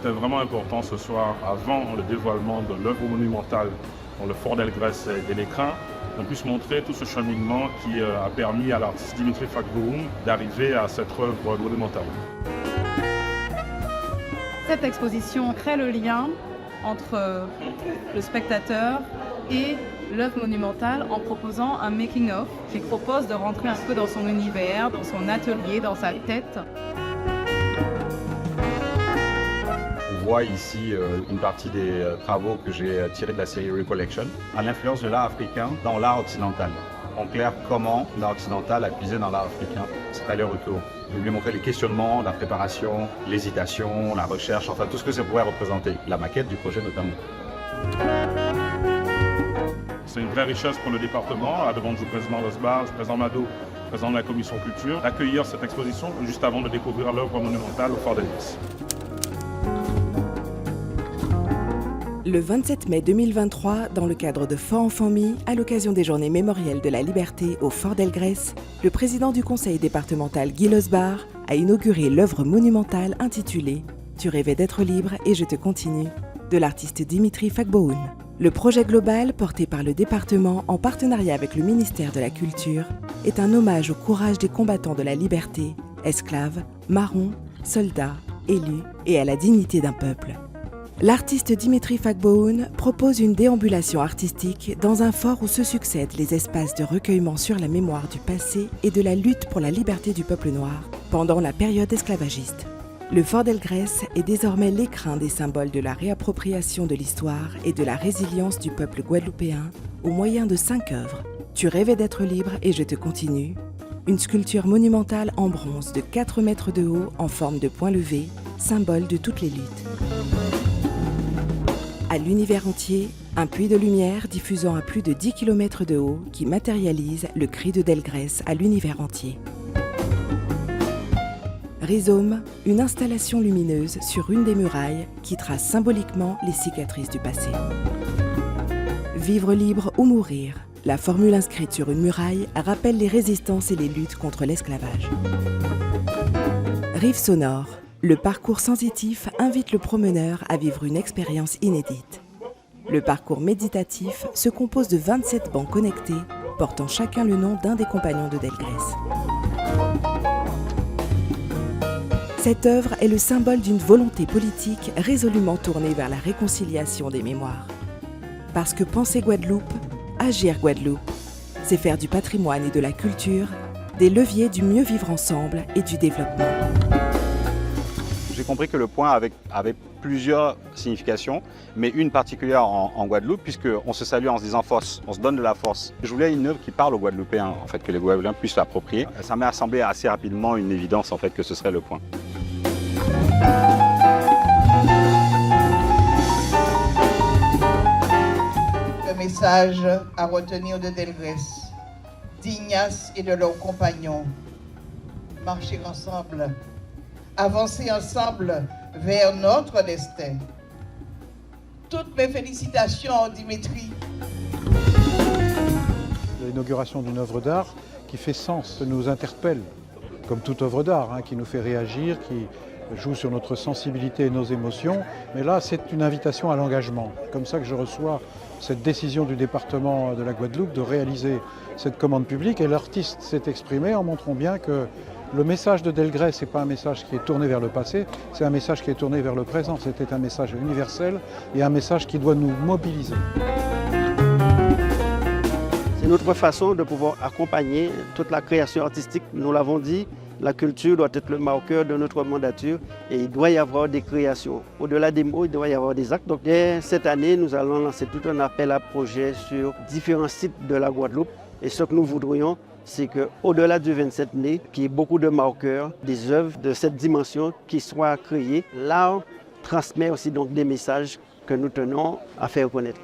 c'était vraiment important ce soir, avant le dévoilement de l'œuvre monumentale dans le Fort d'Elgrès et l'écrin, on puisse montrer tout ce cheminement qui a permis à l'artiste Dimitri Fagbohoum d'arriver à cette œuvre monumentale. Cette exposition crée le lien entre le spectateur et l'œuvre monumentale en proposant un making-of qui propose de rentrer un peu dans son univers, dans son atelier, dans sa tête. On voit ici une partie des travaux que j'ai tirés de la série Recollection, à l'influence de l'art africain dans l'art occidental. En clair, comment l'art occidental a puisé dans l'art africain, c'est aller-retour. Je voulais montrer les questionnements, la préparation, l'hésitation, la recherche, enfin tout ce que ça pourrait représenter, la maquette du projet notamment. C'est une vraie richesse pour le département, à la demande du président Losbar, du président Mado, président de la commission culture, d'accueillir cette exposition juste avant de découvrir l'œuvre monumentale au Fort d'Elgrès. Le 27 mai 2023, dans le cadre de Fort en Famille, à l'occasion des Journées mémorielles de la liberté au Fort d'Elgrès, le président du conseil départemental Guy Losbar a inauguré l'œuvre monumentale intitulée « Tu rêvais d'être libre et je te continue » de l'artiste Dimitri Fagbohoum. Le projet global, porté par le département en partenariat avec le ministère de la Culture, est un hommage au courage des combattants de la liberté, esclaves, marrons, soldats, élus et à la dignité d'un peuple. L'artiste Dimitri Fagbohoum propose une déambulation artistique dans un fort où se succèdent les espaces de recueillement sur la mémoire du passé et de la lutte pour la liberté du peuple noir pendant la période esclavagiste. Le Fort d'Elgrès est désormais l'écrin des symboles de la réappropriation de l'histoire et de la résilience du peuple guadeloupéen au moyen de 5 œuvres. Tu rêvais d'être libre et je te continue. Une sculpture monumentale en bronze de 4 mètres de haut en forme de point levé, symbole de toutes les luttes. À l'univers entier, un puits de lumière diffusant à plus de 10 km de haut qui matérialise le cri de Delgrès à l'univers entier. Rhizome, une installation lumineuse sur une des murailles qui trace symboliquement les cicatrices du passé. Vivre libre ou mourir, la formule inscrite sur une muraille rappelle les résistances et les luttes contre l'esclavage. Rive sonore. Le parcours sensitif invite le promeneur à vivre une expérience inédite. Le parcours méditatif se compose de 27 bancs connectés, portant chacun le nom d'un des compagnons de Delgrès. Cette œuvre est le symbole d'une volonté politique résolument tournée vers la réconciliation des mémoires. Parce que penser Guadeloupe, agir Guadeloupe, c'est faire du patrimoine et de la culture des leviers du mieux vivre ensemble et du développement. J'ai compris que le point avait plusieurs significations, mais une particulière en Guadeloupe, puisqu'on se salue en se disant force, on se donne de la force. Je voulais une œuvre qui parle aux Guadeloupéens, en fait, que les Guadeloupéens puissent l'approprier. Ça m'est semblé assez rapidement une évidence, en fait, que ce serait le point. Le message à retenir de Delgrès, d'Ignace et de leurs compagnons. Marcher ensemble. Avancer ensemble vers notre destin. Toutes mes félicitations, Dimitri. L'inauguration d'une œuvre d'art qui fait sens, nous interpelle, comme toute œuvre d'art, qui nous fait réagir, qui joue sur notre sensibilité et nos émotions. Mais là, c'est une invitation à l'engagement. Comme ça que je reçois cette décision du département de la Guadeloupe de réaliser cette commande publique. Et l'artiste s'est exprimé en montrant bien que le message de Delgrès, ce n'est pas un message qui est tourné vers le passé, c'est un message qui est tourné vers le présent. C'était un message universel et un message qui doit nous mobiliser. C'est notre façon de pouvoir accompagner toute la création artistique. Nous l'avons dit, la culture doit être le marqueur de notre mandature et il doit y avoir des créations. Au-delà des mots, il doit y avoir des actes. Donc dès cette année, nous allons lancer tout un appel à projets sur différents sites de la Guadeloupe. Et ce que nous voudrions, c'est qu'au-delà du 27 mai, qu'il y ait beaucoup de marqueurs, des œuvres de cette dimension qui soient créées. L'art transmet aussi donc des messages que nous tenons à faire connaître.